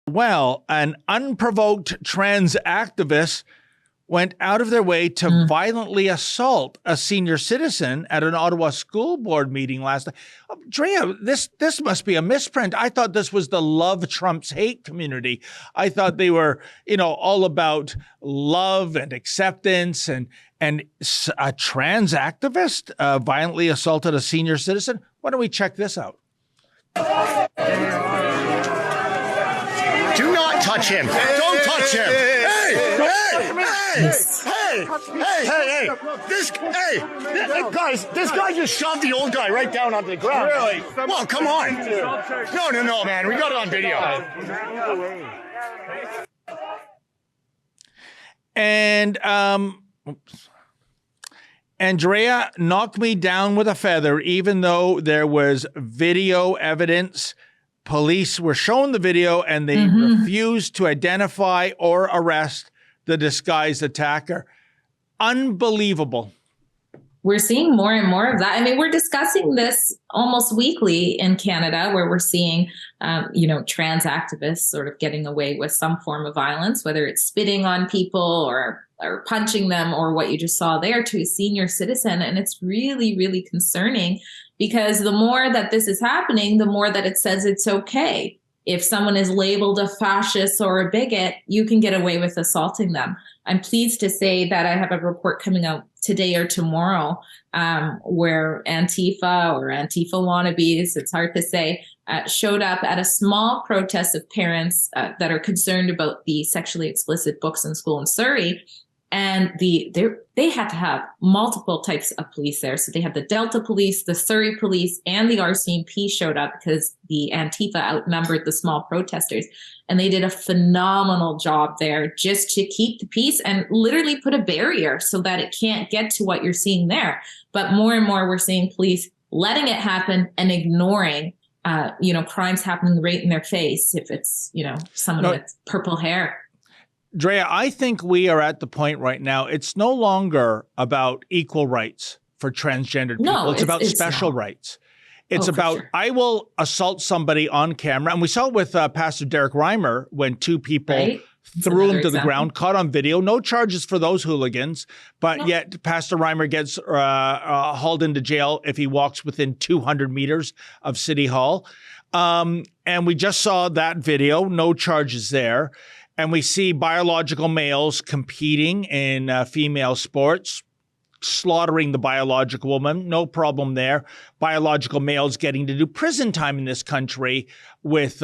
Well, an unprovoked trans activist went out of their way to violently assault a senior citizen at an Ottawa school board meeting last night. Drea, this must be a misprint. I thought this was the Love Trumps Hate community. I thought they were, all about love and acceptance, and a trans activist violently assaulted a senior citizen. Why don't we check this out? Do not touch him. Don't touch him. Hey! This guy just shoved the old guy right down onto the ground. Really? Well, come on. No, man. We got it on video. And Drea knocked me down with a feather, even though there was video evidence. Police were shown the video and they refused to identify or arrest the disguised attacker. Unbelievable. We're seeing more and more of that. I mean, we're discussing this almost weekly in Canada, where we're seeing, trans activists sort of getting away with some form of violence, whether it's spitting on people or punching them, or what you just saw there to a senior citizen. And it's really, really concerning, because the more that this is happening, the more that it says it's okay. If someone is labeled a fascist or a bigot, you can get away with assaulting them. I'm pleased to say that I have a report coming out today or tomorrow where Antifa or Antifa wannabes, it's hard to say, showed up at a small protest of parents that are concerned about the sexually explicit books in school in Surrey. And they had to have multiple types of police there. So they had the Delta police, the Surrey police, and the RCMP showed up because the Antifa outnumbered the small protesters. And they did a phenomenal job there just to keep the peace and literally put a barrier so that it can't get to what you're seeing there. But more and more, we're seeing police letting it happen and ignoring crimes happening right in their face if it's, someone with purple hair. Drea, I think we are at the point right now, it's no longer about equal rights for transgendered people. No, it's about special rights. It's about, sure. I will assault somebody on camera. And we saw it with Pastor Derek Reimer when two people threw him to the ground, caught on video. No charges for those hooligans. But yet Pastor Reimer gets hauled into jail if he walks within 200 meters of City Hall. And we just saw that video, no charges there. And we see biological males competing in female sports, slaughtering the biological woman, no problem there. Biological males getting to do prison time in this country with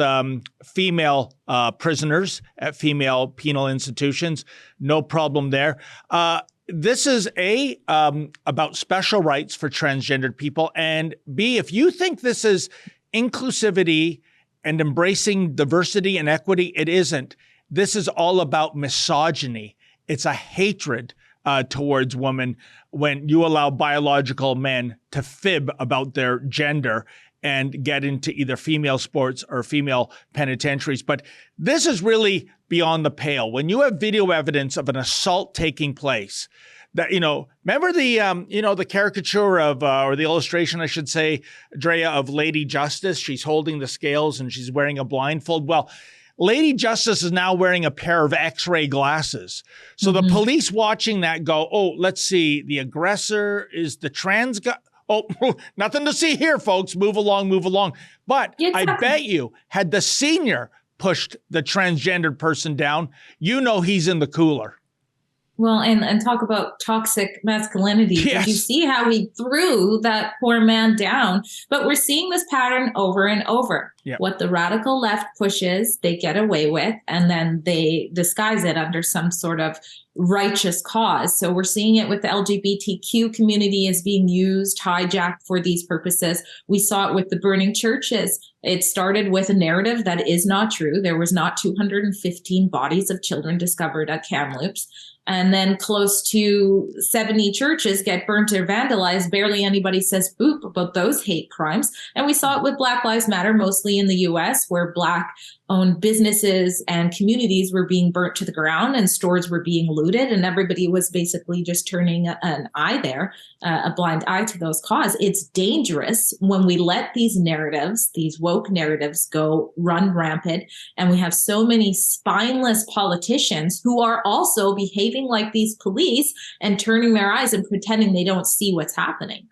female prisoners at female penal institutions, no problem there. This is A, about special rights for transgendered people, and B, if you think this is inclusivity and embracing diversity and equity, it isn't. This is all about misogyny. It's a hatred towards women when you allow biological men to fib about their gender and get into either female sports or female penitentiaries. But this is really beyond the pale. When you have video evidence of an assault taking place, that, remember the caricature of, or the illustration, I should say, Drea, of Lady Justice? She's holding the scales and she's wearing a blindfold. Well, Lady Justice is now wearing a pair of X-ray glasses. So the police watching that go, oh, let's see, the aggressor is the trans guy. Oh, nothing to see here, folks. Move along, move along. But I bet you, had the senior pushed the transgendered person down, he's in the cooler. Well, and talk about toxic masculinity. Yes. You see how he threw that poor man down. But we're seeing this pattern over and over. Yep. What the radical left pushes, they get away with, and then they disguise it under some sort of righteous cause. So we're seeing it with the LGBTQ community as being used, hijacked for these purposes. We saw it with the burning churches. It started with a narrative that is not true. There was not 215 bodies of children discovered at Kamloops. And then close to 70 churches get burnt or vandalized. Barely anybody says boop about those hate crimes. And we saw it with Black Lives Matter, mostly in the US, where Black-owned businesses and communities were being burnt to the ground and stores were being looted. And everybody was basically just turning an eye there, a blind eye to those causes. It's dangerous when we let these narratives, these woke narratives, go run rampant. And we have so many spineless politicians who are also behaving like these police and turning their eyes and pretending they don't see what's happening.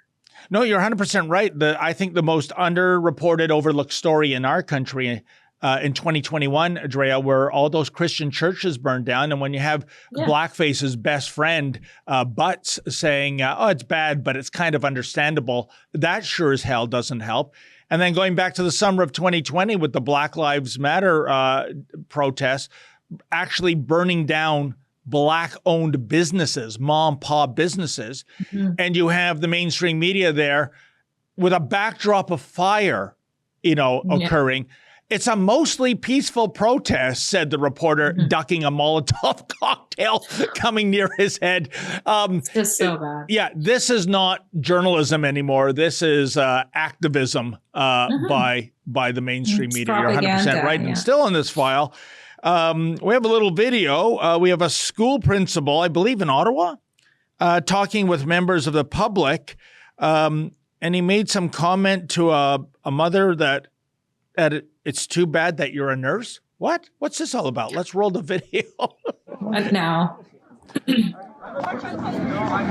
No, you're 100% right. I think the most underreported, overlooked story in our country in 2021, Drea, were all those Christian churches burned down. And when you have Blackface's best friend, Butts, saying, oh, it's bad, but it's kind of understandable, that sure as hell doesn't help. And then going back to the summer of 2020 with the Black Lives Matter protests, actually burning down Black-owned businesses, mom-pop businesses, and you have the mainstream media there with a backdrop of fire, occurring. It's a mostly peaceful protest, said the reporter, ducking a Molotov cocktail coming near his head. It's just so bad. Yeah, this is not journalism anymore. This is activism by the mainstream media. You're 100% right. And still in this file, we have a little video. We have a school principal, I believe in Ottawa, talking with members of the public. And he made some comment to a mother that it's too bad that you're a nurse. What? What's this all about? Let's roll the video. Now. I'm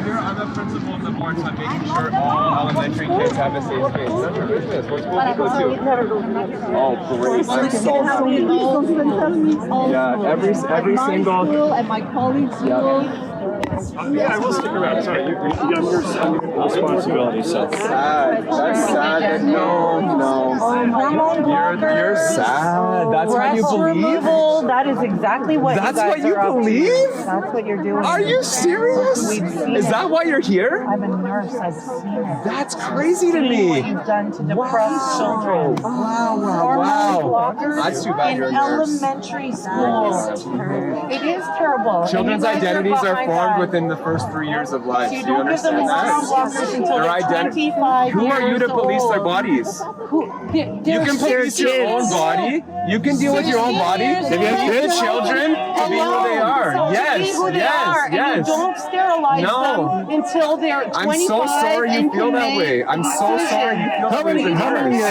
here. I'm the principal of the board, so I'm making sure all elementary kids have a safe space. None of your business. What school do you go to? Oh, great. I'm so yeah, every single school and my colleagues' school. Yeah, I will stick around. Sorry, you have your responsibility. So sad. That's sad. No. You're sad. That's what you believe. Removal, that is exactly what. That's you guys what you are believe. That's what you're doing. Are you serious? Is that why you're here? I'm a nurse. I've seen it. That's crazy to me. What you've done to depressed children. Wow. That's too bad. In elementary school. It is terrible. Children's identities are formed within the first 3 years of life. You Do you don't give them understand that? until they're 25 Who are you to years police their old. bodies? You can police your kids. own body. You can deal with your own body. If you have the children to be who they are. Yes. And you don't sterilize them until they're 25. I'm so sorry you feel that way. I'm so sorry you feel that way.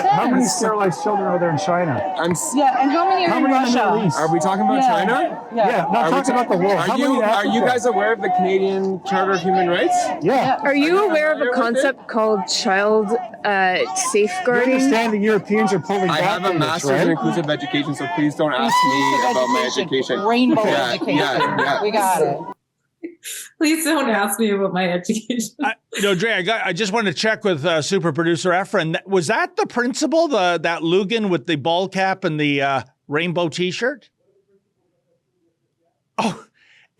How many sterilized children are there in China? And how many are in Russia? Are we talking about China? Yeah, not talking about the world. Are you guys aware of the Canadian Charter of Human Rights? Yeah. Are you aware of a concept called child You safeguarding? understand the Europeans are pulling I back have a from this, master's right? in inclusive education, so please don't ask me about my education. Rainbow Yeah, education. yeah. We got it. Please don't ask me about my education. Drea, I just wanted to check with super producer Efren. Was that the principal, that Lugan with the ball cap and the rainbow T-shirt? Oh,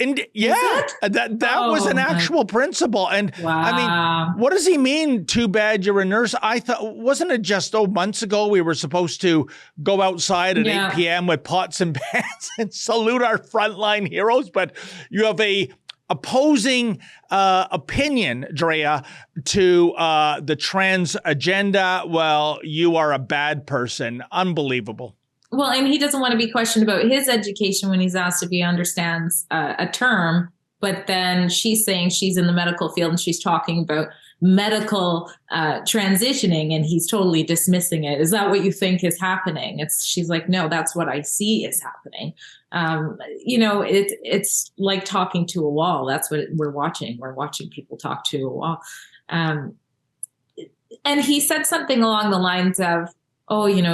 and yeah, that was an actual principal. And Wow. I mean, what does he mean? Too bad you're a nurse. I thought, wasn't it just months ago we were supposed to go outside at 8 p.m. with pots and pans and salute our frontline heroes? But you have a opposing opinion, Drea, to the trans agenda. Well, you are a bad person. Unbelievable. Well, and he doesn't want to be questioned about his education when he's asked if he understands a term. But then she's saying she's in the medical field and she's talking about medical transitioning, and he's totally dismissing it. Is that what you think is happening? She's like, no, that's what I see is happening. It's like talking to a wall. That's what we're watching. We're watching people talk to a wall. And he said something along the lines of,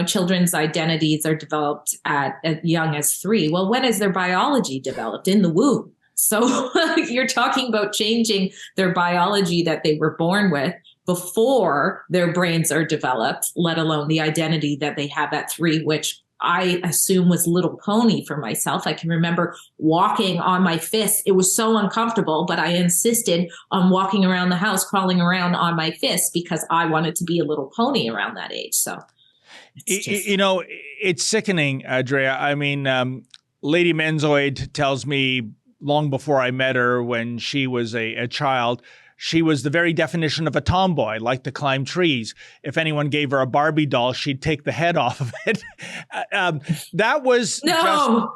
children's identities are developed at young as 3. Well, when is their biology developed? In the womb. So you're talking about changing their biology that they were born with before their brains are developed, let alone the identity that they have at 3, which I assume was Little Pony for myself. I can remember walking on my fists. It was so uncomfortable, but I insisted on walking around the house, crawling around on my fists because I wanted to be a little pony around that age. So, it's sickening, Drea. I mean, Lady Menzoid tells me long before I met her when she was a child. She was the very definition of a tomboy, liked to climb trees. If anyone gave her a Barbie doll, she'd take the head off of it. That was that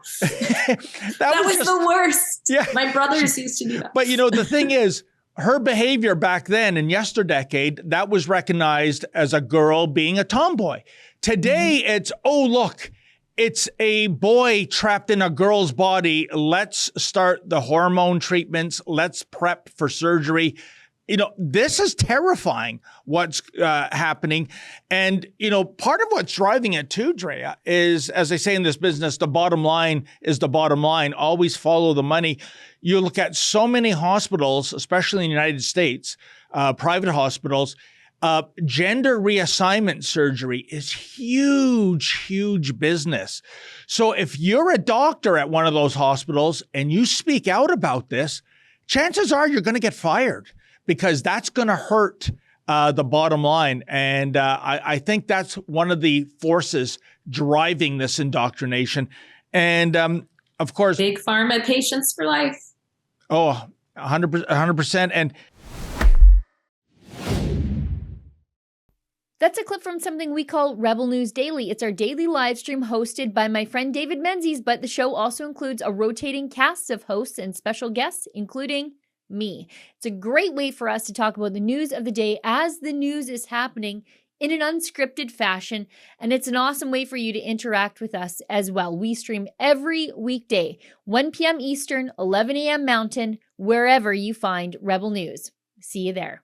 was just the worst. Yeah. My brothers used to do that. But the thing is, her behavior back then in yesterdecade, that was recognized as a girl being a tomboy. Today, it's, oh, look, it's a boy trapped in a girl's body. Let's start the hormone treatments. Let's prep for surgery. This is terrifying what's happening. And, part of what's driving it too, Drea, is, as they say in this business, the bottom line is the bottom line. Always follow the money. You look at so many hospitals, especially in the United States, private hospitals, gender reassignment surgery is huge business. So if you're a doctor at one of those hospitals and you speak out about this, chances are you're going to get fired because that's going to hurt the bottom line. And I think that's one of the forces driving this indoctrination. And of course, big pharma, patients for life. Oh, 100%. And that's a clip from something we call Rebel News Daily. It's our daily live stream hosted by my friend David Menzies, but the show also includes a rotating cast of hosts and special guests, including me. It's a great way for us to talk about the news of the day as the news is happening in an unscripted fashion, and it's an awesome way for you to interact with us as well. We stream every weekday, 1 p.m. Eastern, 11 a.m. Mountain, wherever you find Rebel News. See you there.